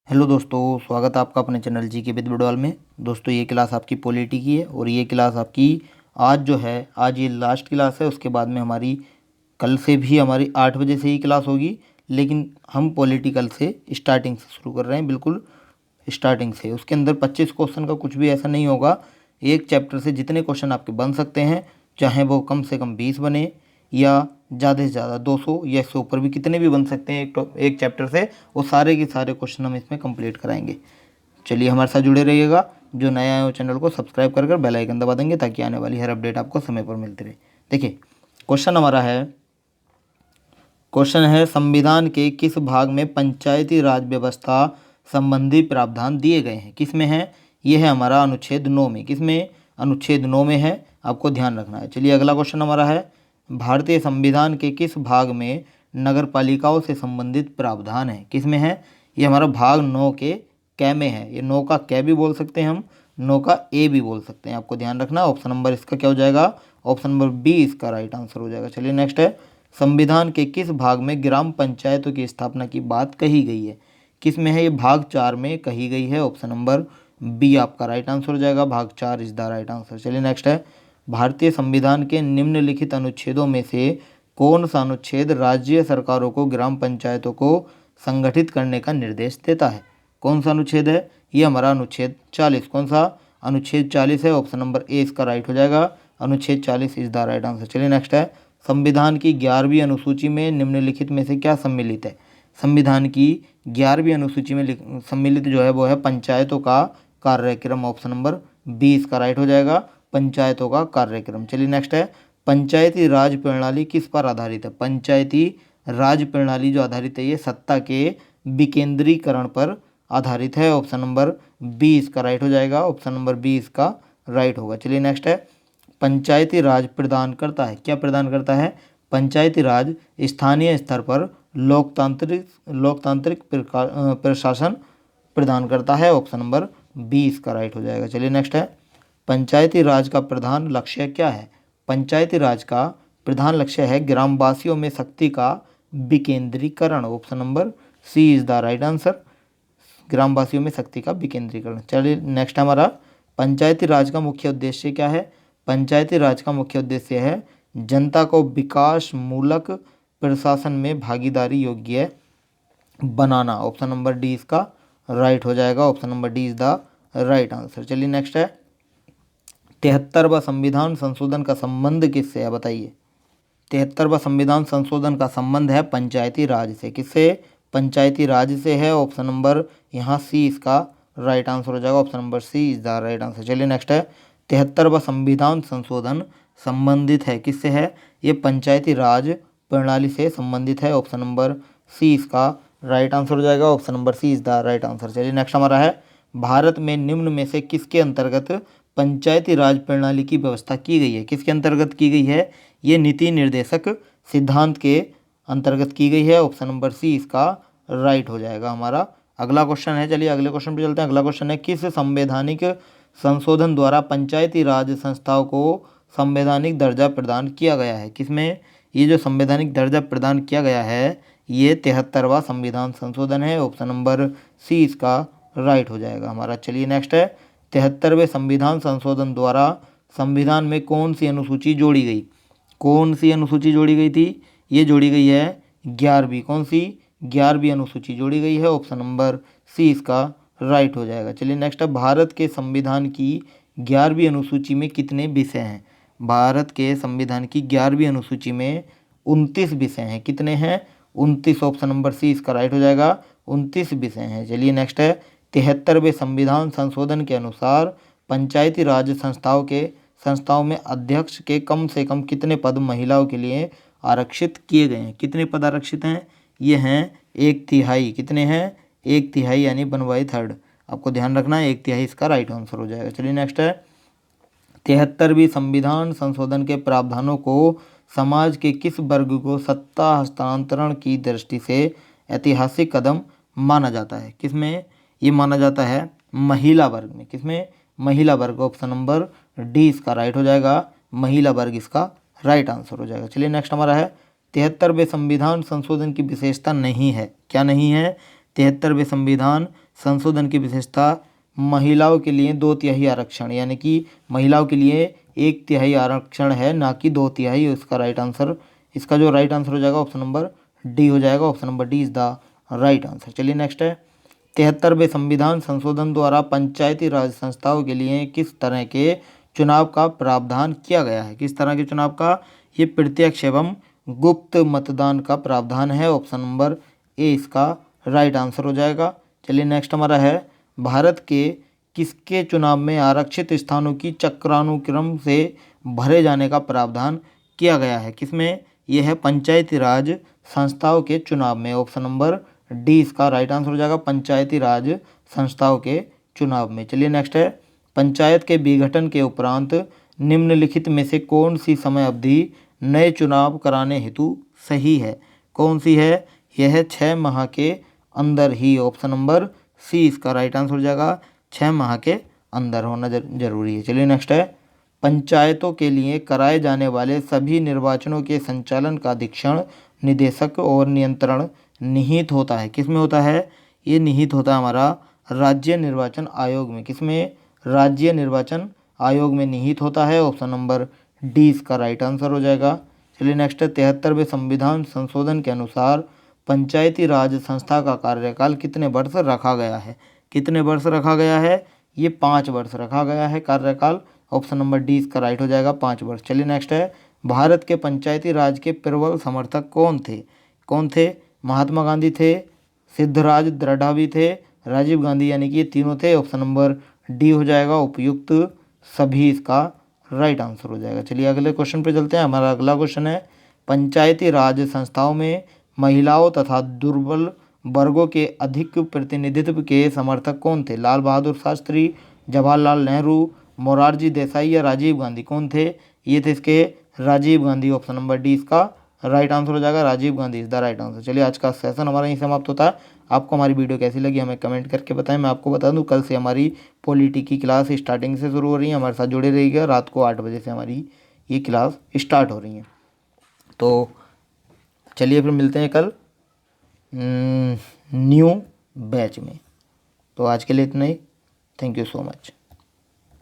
Hello दोस्तों, स्वागत है आपका अपने चैनल जी के विद बडवाल में। दोस्तों ये क्लास आपकी पॉलिटी की है और ये क्लास आपकी आज जो है आज ये लास्ट क्लास है। उसके बाद में हमारी कल से भी हमारी 8 बजे से ही क्लास होगी, लेकिन हम पॉलिटिकल से स्टार्टिंग से शुरू कर रहे हैं, बिल्कुल स्टार्टिंग से। उसके अंदर 25 क्वेश्चन का कुछ भी ऐसा नहीं होगा। एक चैप्टर से जितने क्वेश्चन आपके बन सकते हैं, चाहे वो कम से कम 20 बने या ज़्यादा से ज़्यादा 200 या इससे ऊपर भी कितने भी बन सकते हैं एक चैप्टर से, वो सारे के सारे क्वेश्चन हम इसमें कंप्लीट कराएंगे। चलिए हमारे साथ जुड़े रहिएगा। जो नया है वो चैनल को सब्सक्राइब कर बेल आइकन दबा देंगे ताकि आने वाली हर अपडेट आपको समय पर मिलती रहे। देखिए क्वेश्चन है संविधान के किस भाग में पंचायती राज व्यवस्था संबंधी प्रावधान दिए गए हैं। किस में है? ये है हमारा अनुच्छेद 9 में। किस में? अनुच्छेद 9 में है, आपको ध्यान रखना है। चलिए अगला क्वेश्चन हमारा है भारतीय संविधान के किस भाग में नगर पालिकाओं से संबंधित प्रावधान है। किस में है? ये हमारा भाग 9 के कै में है। ये 9 का कै भी बोल सकते हैं हम, 9 का ए भी बोल सकते हैं। आपको ध्यान रखना, ऑप्शन नंबर इसका क्या हो जाएगा? ऑप्शन नंबर बी इसका राइट आंसर हो जाएगा। चलिए नेक्स्ट है संविधान के किस भाग में ग्राम पंचायतों की स्थापना की बात कही गई है। किस में है? ये भाग 4 में कही गई है। ऑप्शन नंबर बी आपका राइट आंसर हो जाएगा। भाग 4 इज द राइट आंसर। चलिए नेक्स्ट है भारतीय संविधान के निम्नलिखित अनुच्छेदों में से कौन सा अनुच्छेद राज्य सरकारों को ग्राम पंचायतों को संगठित करने का निर्देश देता है। कौन सा अनुच्छेद है? ये हमारा अनुच्छेद 40। कौन सा? अनुच्छेद 40 है। ऑप्शन नंबर ए इसका राइट हो जाएगा। अनुच्छेद 40 इज द राइट आंसर। चलिए नेक्स्ट है संविधान की 11वीं अनुसूची में निम्नलिखित में से क्या सम्मिलित है। संविधान की 11वीं अनुसूची में सम्मिलित जो है वो है पंचायतों का कार्यक्रम। ऑप्शन नंबर बी इसका राइट हो जाएगा, पंचायतों का कार्यक्रम। चलिए नेक्स्ट है पंचायती राज प्रणाली किस पर आधारित है। पंचायती राज प्रणाली जो आधारित है ये सत्ता के विकेंद्रीकरण पर आधारित है। ऑप्शन नंबर बी इसका राइट हो जाएगा। ऑप्शन नंबर बी इसका राइट होगा। चलिए नेक्स्ट है पंचायती राज प्रदान करता है। क्या प्रदान करता है? पंचायती राज स्थानीय स्तर पर लोकतांत्रिक प्रशासन प्रदान करता है। ऑप्शन नंबर बी इसका राइट हो जाएगा। चलिए नेक्स्ट है पंचायती राज का प्रधान लक्ष्य क्या है। पंचायती राज का प्रधान लक्ष्य है ग्रामवासियों में शक्ति का विकेंद्रीकरण। Option number C is the right answer, ग्रामवासियों में शक्ति का विकेंद्रीकरण। चलिए नेक्स्ट हमारा पंचायती राज का मुख्य उद्देश्य क्या है। पंचायती राज का मुख्य उद्देश्य है जनता को विकास मूलक प्रशासन में भागीदारी योग्य बनाना। ऑप्शन नंबर डी इसका राइट हो जाएगा। Option number D is the right answer. चलिए नेक्स्ट है 73वां संविधान संशोधन का संबंध किससे है, बताइए। 73वां संविधान संशोधन का संबंध है पंचायती राज से। किससे? पंचायती राज से है। ऑप्शन नंबर यहाँ सी इसका राइट आंसर हो जाएगा। Option number C is the right answer. चलिए नेक्स्ट है 73वां संविधान संशोधन संबंधित है किससे है? ये पंचायती राज प्रणाली से संबंधित है। ऑप्शन नंबर सी इसका राइट आंसर हो जाएगा। Option number C is the right answer. चलिए नेक्स्ट हमारा है भारत में निम्न में से किसके अंतर्गत पंचायती राज प्रणाली की व्यवस्था की गई है। किसके अंतर्गत की गई है? ये नीति निर्देशक सिद्धांत के अंतर्गत की गई है। ऑप्शन नंबर सी इसका राइट हो जाएगा हमारा। अगला क्वेश्चन है, चलिए अगले क्वेश्चन पे चलते हैं। अगला क्वेश्चन है किस संवैधानिक संशोधन द्वारा पंचायती राज संस्थाओं को संवैधानिक दर्जा प्रदान किया गया है। किसमें? ये जो संवैधानिक दर्जा प्रदान किया गया है ये 73वां संविधान संशोधन है। ऑप्शन नंबर सी इसका राइट हो जाएगा हमारा। चलिए नेक्स्ट है 73वें संविधान संशोधन द्वारा संविधान में कौन सी अनुसूची जोड़ी गई। कौन सी अनुसूची जोड़ी गई थी? ये जोड़ी गई है 11वीं। कौन सी? 11वीं अनुसूची जोड़ी गई है। ऑप्शन नंबर सी इसका राइट हो जाएगा। चलिए नेक्स्ट है भारत के संविधान की 11वीं अनुसूची में कितने विषय हैं। भारत के संविधान की 11वीं अनुसूची में 29 विषय हैं। कितने हैं? 29। ऑप्शन नंबर सी इसका राइट हो जाएगा। 29 विषय हैं। चलिए नेक्स्ट है 73वें संविधान संशोधन के अनुसार पंचायती राज संस्थाओं में अध्यक्ष के कम से कम कितने पद महिलाओं के लिए आरक्षित किए गए हैं। कितने पद आरक्षित हैं? ये हैं 1/3। कितने हैं? 1/3 यानी 1/3। आपको ध्यान रखना है 1/3 इसका राइट आंसर हो जाएगा। चलिए नेक्स्ट है 73वीं संविधान संशोधन के प्रावधानों को समाज के किस वर्ग को सत्ता हस्तांतरण की दृष्टि से ऐतिहासिक कदम माना जाता है। किसमें? ये माना जाता है महिला वर्ग में। किसमें? महिला वर्ग। ऑप्शन नंबर डी इसका राइट हो जाएगा। महिला वर्ग इसका राइट आंसर हो जाएगा। चलिए नेक्स्ट हमारा है 73वें संविधान संशोधन की विशेषता नहीं है। क्या नहीं है? 73वें संविधान संशोधन की विशेषता महिलाओं के लिए 2/3 आरक्षण, यानी कि महिलाओं के लिए 1/3 आरक्षण है, ना कि 2/3। इसका राइट आंसर, इसका जो राइट आंसर हो जाएगा ऑप्शन नंबर डी हो जाएगा। Option number D is the right answer. चलिए नेक्स्ट है, 73वें संविधान संशोधन द्वारा पंचायती राज संस्थाओं के लिए किस तरह के चुनाव का प्रावधान किया गया है? किस तरह के चुनाव का? ये प्रत्यक्ष एवं गुप्त मतदान का प्रावधान है। ऑप्शन नंबर ए इसका राइट आंसर हो जाएगा। चलिए नेक्स्ट हमारा है, भारत के किसके चुनाव में आरक्षित स्थानों की चक्रानुक्रम से भरे जाने का प्रावधान किया गया है? किसमें? यह है पंचायती राज संस्थाओं के चुनाव में। ऑप्शन नंबर डी इसका राइट आंसर हो जाएगा, पंचायती राज संस्थाओं के चुनाव में। चलिए नेक्स्ट है, पंचायत के विघटन के उपरांत निम्नलिखित में से कौन सी समय अवधि नए चुनाव कराने हेतु सही है? कौन सी है? यह है 6 माह के अंदर ही। ऑप्शन नंबर सी इसका राइट आंसर हो जाएगा, 6 माह के अंदर होना जरूरी है। चलिए नेक्स्ट है, पंचायतों के लिए कराए जाने वाले सभी निर्वाचनों के संचालन का अधीक्षण, निदेशक और नियंत्रण निहित होता है। किसमें होता है? ये निहित होता है हमारा राज्य निर्वाचन आयोग में। किसमें? राज्य निर्वाचन आयोग में निहित होता है। ऑप्शन नंबर डी इसका राइट आंसर हो जाएगा। चलिए नेक्स्ट है, 73वें संविधान संशोधन के अनुसार पंचायती राज संस्था का कार्यकाल कितने वर्ष रखा गया है? कितने वर्ष रखा गया है? ये 5 वर्ष रखा गया है कार्यकाल। ऑप्शन नंबर डी इसका राइट हो जाएगा, 5 वर्ष। चलिए नेक्स्ट है, भारत के पंचायती राज के प्रबल समर्थक कौन थे? कौन थे? महात्मा गांधी थे, सिद्धराज दृढ़ा भी थे, राजीव गांधी, यानी कि ये तीनों थे। ऑप्शन नंबर डी हो जाएगा, उपयुक्त सभी इसका राइट आंसर हो जाएगा। चलिए अगले क्वेश्चन पे चलते हैं। हमारा अगला क्वेश्चन है, पंचायती राज संस्थाओं में महिलाओं तथा दुर्बल वर्गों के अधिक प्रतिनिधित्व के समर्थक कौन थे? लाल बहादुर शास्त्री, जवाहरलाल नेहरू, मोरारजी देसाई या राजीव गांधी? कौन थे? ये थे इसके Rajiv Gandhi. Option number D इसका राइट आंसर हो जाएगा, Rajiv Gandhi is the right answer. चलिए आज का सेशन हमारा यहीं समाप्त होता है। आपको हमारी वीडियो कैसी लगी हमें कमेंट करके बताएं। मैं आपको बता दूं, कल से हमारी पॉलिटी की क्लास स्टार्टिंग से शुरू हो रही है। हमारे साथ जुड़े रहिएगा। रात को 8 बजे से हमारी ये क्लास स्टार्ट हो रही है। तो चलिए फिर मिलते हैं कल न्यू बैच में। तो आज के लिए इतना ही। Thank you so much.